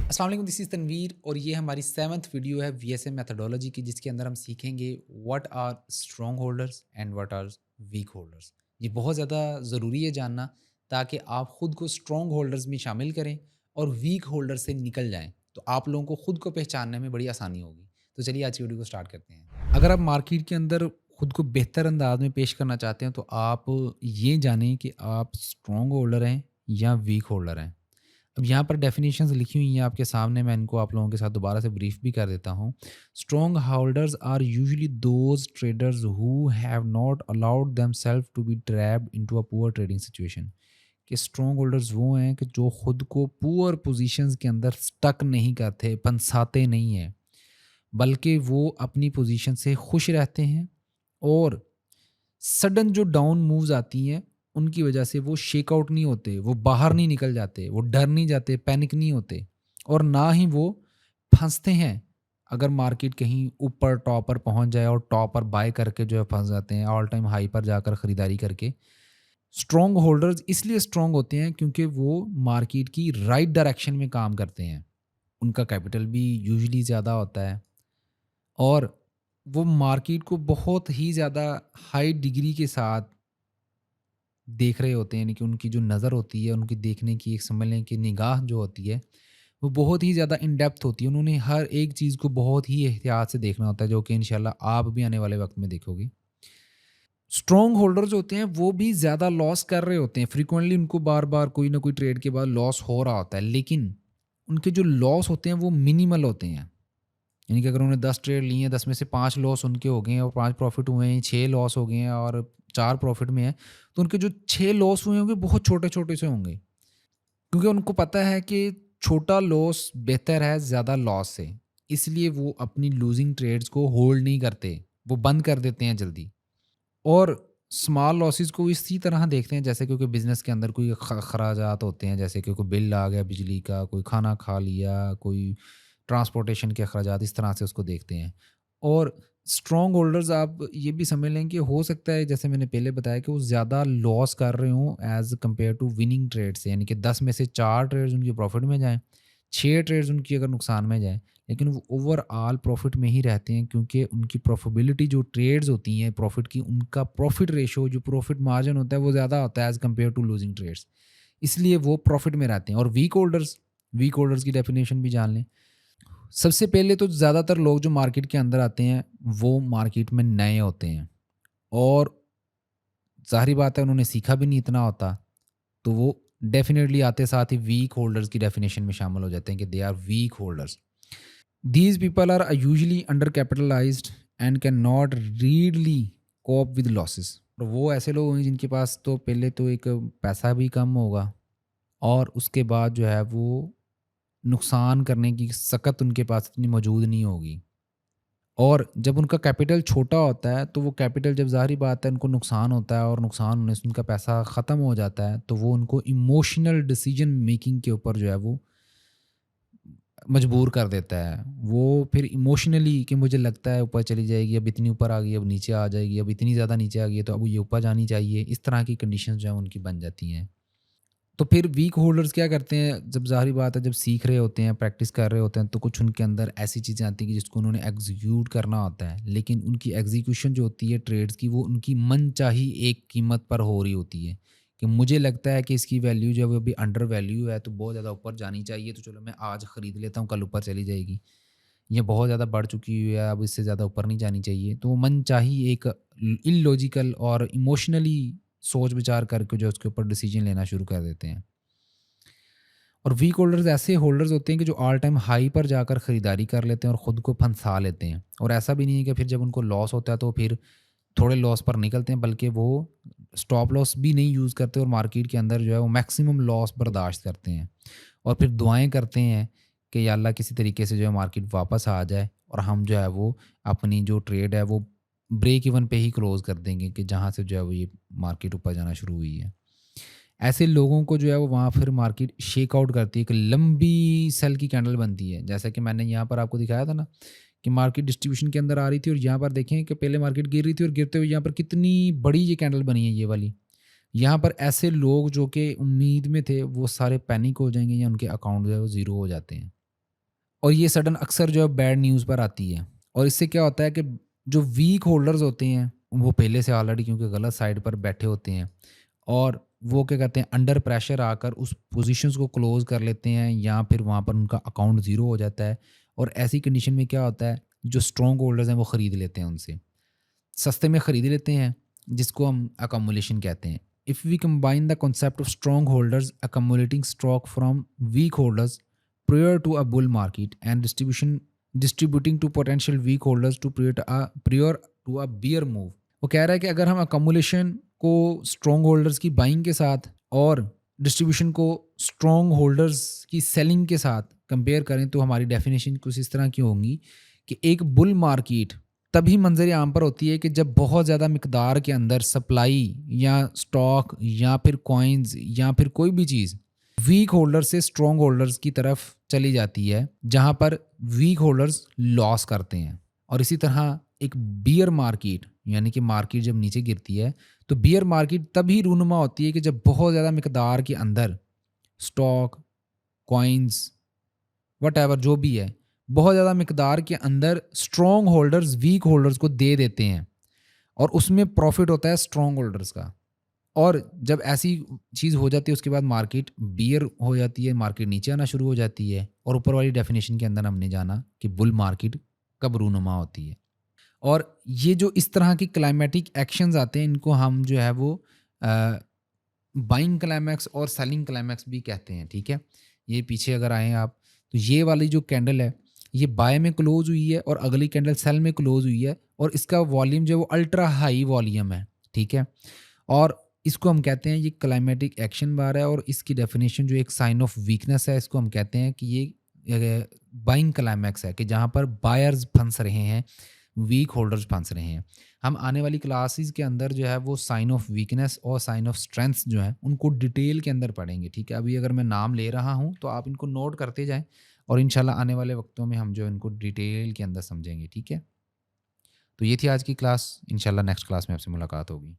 अस्सलाम वालेकुम, this is Tanveer और ये हमारी 7th वीडियो है वीएसएम मेथोडोलॉजी की, जिसके अंदर हम सीखेंगे what are strong holders and what are weak holders. ये बहुत ज़्यादा ज़रूरी है जानना, ताकि आप खुद को स्ट्रॉन्ग होल्डर्स में शामिल करें और वीक होल्डर से निकल जाएं। तो आप लोगों को खुद को पहचानने में बड़ी आसानी होगी। तो चलिए आज की वीडियो को स्टार्ट करते हैं। अगर आप मार्केट के अंदर खुद को बेहतर अंदाज में पेश करना चाहते हैं, तो आप ये जानें कि आप स्ट्रॉन्ग होल्डर हैं या वीक होल्डर हैं। अब यहाँ पर डेफिनेशंस लिखी हुई हैं आपके सामने, मैं इनको आप लोगों के साथ दोबारा से ब्रीफ भी कर देता हूँ। Strong holders are usually those traders who have not allowed themself to be trapped into a poor trading situation. कि स्ट्रॉन्ग होल्डर्स वो हैं कि जो खुद को पुअर पोजीशंस के अंदर स्टक नहीं करते, फंसाते नहीं हैं, बल्कि वो अपनी पोजीशन से खुश रहते हैं और सडन जो डाउन मूव्स आती हैं, उनकी वजह से वो शेक आउट नहीं होते, वो बाहर नहीं निकल जाते, वो डर नहीं जाते, पैनिक नहीं होते और ना ही वो फँसते हैं। अगर मार्केट कहीं ऊपर टॉप पर पहुँच जाए और टॉप पर बाय करके जो है फँस जाते हैं, ऑल टाइम हाई पर जाकर खरीदारी करके। स्ट्रॉन्ग होल्डर्स इसलिए स्ट्रॉन्ग होते हैं क्योंकि वो मार्केट की राइट डायरेक्शन में काम करते हैं। उनका कैपिटल भी यूजुअली ज़्यादा होता है और वो मार्केट को बहुत ही ज़्यादा हाई डिग्री के साथ देख रहे होते हैं, यानी कि उनकी जो नज़र होती है, उनकी देखने की एक समझ लें कि निगाह जो होती है, वो बहुत ही ज़्यादा इन डेप्थ होती है। उन्होंने हर एक चीज़ को बहुत ही एहतियात से देखना होता है, जो कि इंशाल्लाह आप भी आने वाले वक्त में देखोगे। स्ट्रॉन्ग होल्डर जो होते हैं वो भी ज़्यादा लॉस कर रहे होते हैं, फ्रीक्वेंटली उनको बार बार कोई ना कोई ट्रेड के बाद लॉस हो रहा होता है, लेकिन उनके जो लॉस होते हैं वो मिनिमल होते हैं। यानी कि अगर उन्होंने 10 ट्रेड लिए हैं, 10 में से 5 लॉस उनके हो गए हैं और 5 प्रॉफ़िट हुए हैं, 6 लॉस हो गए हैं और 4 प्रॉफ़िट में हैं, तो उनके जो 6 लॉस हुए होंगे बहुत छोटे-छोटे से होंगे। क्योंकि उनको पता है कि छोटा लॉस बेहतर है ज़्यादा लॉस से। इसलिए वो अपनी लूज़िंग ट्रेड्स को होल्ड नहीं करते, वो बंद कर देते हैं जल्दी। और स्मॉल लॉसेस को इसी तरह देखते हैं जैसे क्योंकि बिज़नेस के अंदर कोई खराजात होते हैं, जैसे कि कोई बिल आ गया बिजली का, कोई खाना खा लिया, कोई ट्रांसपोर्टेशन के अखराजात, इस तरह से उसको देखते हैं। और स्ट्रॉन्ग होल्डर्स आप ये भी समझ लें कि हो सकता है जैसे मैंने पहले बताया कि वो ज़्यादा लॉस कर रहे हों as compare to winning trade से, यानी कि 10 में से 4 ट्रेड्स उनकी प्रॉफिट में जाएँ, 6 ट्रेड्स उनकी अगर नुकसान में जाएँ, लेकिन वो ओवरऑल प्रॉफिट में ही रहते हैं क्योंकि उनकी प्रॉफिटेबिलिटी जो ट्रेड्स होती हैं प्रॉफिट की, उनका प्रॉफिट रेशो जो प्रॉफिट मार्जिन होता है वो ज़्यादा होता है as compare to losing trades. इसलिए वो प्रॉफिट में रहते हैं। और वीक होल्डर्स की डेफिनेशन भी जान लें। सबसे पहले तो ज़्यादातर लोग जो मार्केट के अंदर आते हैं वो मार्केट में नए होते हैं और ज़ाहिर बात है उन्होंने सीखा भी नहीं इतना होता, तो वो डेफिनेटली आते साथ ही वीक होल्डर्स की डेफिनेशन में शामिल हो जाते हैं कि they are weak holders. These people are usually undercapitalized and cannot readily cope with losses। और वो ऐसे लोग होंगे जिनके पास तो पहले तो एक पैसा भी कम होगा और उसके बाद जो है वो नुकसान करने की सकत उनके पास इतनी मौजूद नहीं होगी। और जब उनका कैपिटल छोटा होता है तो वो कैपिटल जब ज़ाहिर बात है उनको नुकसान होता है और नुकसान होने से उनका पैसा ख़त्म हो जाता है, तो वो उनको इमोशनल डिसीजन मेकिंग के ऊपर जो है वो मजबूर कर देता है। वो फिर इमोशनली कि मुझे लगता है ऊपर चली जाएगी, अब इतनी ऊपर आ गई, अब नीचे आ जाएगी, अब इतनी ज़्यादा नीचे आ गई है तो अब ये ऊपर जानी चाहिए। इस तरह की कंडीशंस जो हैं उनकी बन जाती हैं। तो फिर वीक होल्डर्स क्या करते हैं, जब ज़ाहिर बात है जब सीख रहे होते हैं, प्रैक्टिस कर रहे होते हैं, तो कुछ उनके अंदर ऐसी चीज़ें आती हैं कि जिसको उन्होंने एग्ज़ीक्यूट करना होता है। लेकिन उनकी एग्ज़ीक्यूशन जो होती है ट्रेड्स की, वो उनकी मनचाही एक कीमत पर हो रही होती है। कि मुझे लगता है कि इसकी वैल्यू जो है वो अभी अंडर वैल्यू है, तो बहुत ज़्यादा ऊपर जानी चाहिए, तो चलो मैं आज खरीद लेता हूँ, कल ऊपर चली जाएगी। ये बहुत ज़्यादा बढ़ चुकी हुई है, अब इससे ज़्यादा ऊपर नहीं जानी चाहिए। तो मनचाही एक इलॉजिकल और इमोशनली सोच विचार करके जो उसके ऊपर डिसीजन लेना शुरू कर देते हैं। और वीक होल्डर्स ऐसे होल्डर्स होते हैं कि जो ऑल टाइम हाई पर जाकर खरीदारी कर लेते हैं और ख़ुद को फंसा लेते हैं। और ऐसा भी नहीं है कि फिर जब उनको लॉस होता है तो फिर थोड़े लॉस पर निकलते हैं, बल्कि वो स्टॉप लॉस भी नहीं यूज़ करते और मार्केट के अंदर जो है वो मैक्सिमम लॉस बर्दाश्त करते हैं और फिर दुआएं करते हैं कि या अल्लाह किसी तरीके से जो है मार्केट वापस आ जाए और हम जो है वो अपनी जो ट्रेड है वो ब्रेक इवन पे ही क्लोज कर देंगे कि जहाँ से जो है वो ये मार्केट ऊपर जाना शुरू हुई है। ऐसे लोगों को जो है वो वहाँ फिर मार्केट शेक आउट करती है, एक लंबी सेल की कैंडल बनती है। जैसा कि मैंने यहाँ पर आपको दिखाया था ना कि मार्केट डिस्ट्रीब्यूशन के अंदर आ रही थी और यहाँ पर देखें कि पहले मार्केट गिर रही थी और गिरते हुए यहाँ पर कितनी बड़ी ये कैंडल बनी है ये वाली। यहाँ पर ऐसे लोग जो कि उम्मीद में थे वो सारे पैनिक हो जाएंगे या उनके अकाउंट जो है वो ज़ीरो हो जाते हैं। और ये सडन अक्सर जो है बैड न्यूज़ पर आती है। और इससे क्या होता है कि जो वीक होल्डर्स होते हैं वो पहले से ऑलरेडी क्योंकि गलत साइड पर बैठे होते हैं और वो क्या कहते हैं अंडर प्रेशर आकर उस पोजीशंस को क्लोज कर लेते हैं या फिर वहाँ पर उनका अकाउंट ज़ीरो हो जाता है। और ऐसी कंडीशन में क्या होता है, जो स्ट्रॉन्ग होल्डर्स हैं वो ख़रीद लेते हैं उनसे, सस्ते में ख़रीद लेते हैं, जिसको हम अकोमुलेशन कहते हैं। If we combine the concept of strong holders accumulating stock from weak holders prior to a bull market and distributing to potential weak holders to prior to a bear move। वो कह रहा है कि अगर हम accumulation को strong holders की buying के साथ और डिस्ट्रीब्यूशन को स्ट्रॉन्ग होल्डर्स की सेलिंग के साथ कंपेयर करें तो हमारी डेफिनेशन कुछ इस तरह की होंगी कि एक बुल मार्केट तभी मंजर आम पर होती है कि जब बहुत ज़्यादा मिकदार के अंदर सप्लाई या स्टॉक या फिर कॉइन्स या फिर कोई भी चीज़ वीक होल्डर से स्ट्रॉन्ग होल्डर्स की तरफ चली जाती है, जहां पर वीक होल्डर्स लॉस करते हैं। और इसी तरह एक बियर मार्केट यानी कि मार्केट जब नीचे गिरती है तो बियर मार्केट तभी रूनुमा होती है कि जब बहुत ज़्यादा मिकदार के अंदर स्टॉक, कॉइन्स, वट जो भी है, बहुत ज़्यादा मिकदार के अंदर स्ट्रॉन्ग होल्डर्स वीक होल्डर्स को दे देते हैं और उसमें प्रॉफिट होता है स्ट्रॉन्ग होल्डर्स का। और जब ऐसी चीज़ हो जाती है उसके बाद मार्केट बियर हो जाती है, मार्केट नीचे आना शुरू हो जाती है और ऊपर वाली डेफिनेशन के अंदर हमने जाना कि बुल मार्केट कब रूनुमा होती है। और ये जो इस तरह की क्लाइमेटिक एक्शंस आते हैं इनको हम जो है वो बाइंग क्लाइमैक्स और सेलिंग क्लाइमैक्स भी कहते हैं, ठीक है। ये पीछे अगर आएँ आप तो ये वाली जो कैंडल है ये बाय में क्लोज हुई है और अगली कैंडल सेल में क्लोज हुई है और इसका वॉल्यूम जो है वो अल्ट्रा हाई वॉल्यूम है, ठीक है। और इसको हम कहते हैं ये क्लाइमेटिक एक्शन बार है और इसकी डेफिनेशन जो एक साइन ऑफ वीकनेस है इसको हम कहते हैं कि ये बाइंग क्लाइमैक्स है कि जहाँ पर बायर्स फंस रहे हैं, वीक होल्डर्स फंस रहे हैं। हम आने वाली क्लासेस के अंदर जो है वो साइन ऑफ वीकनेस और साइन ऑफ स्ट्रेंथ जो है उनको डिटेल के अंदर पढ़ेंगे, ठीक है। अभी अगर मैं नाम ले रहा हूँ तो आप इनको नोट करते जाएं और इंशाल्लाह आने वाले वक्तों में हम जो इनको डिटेल के अंदर समझेंगे, ठीक है। तो ये थी आज की क्लास, इंशाल्लाह नेक्स्ट क्लास में आपसे मुलाकात होगी।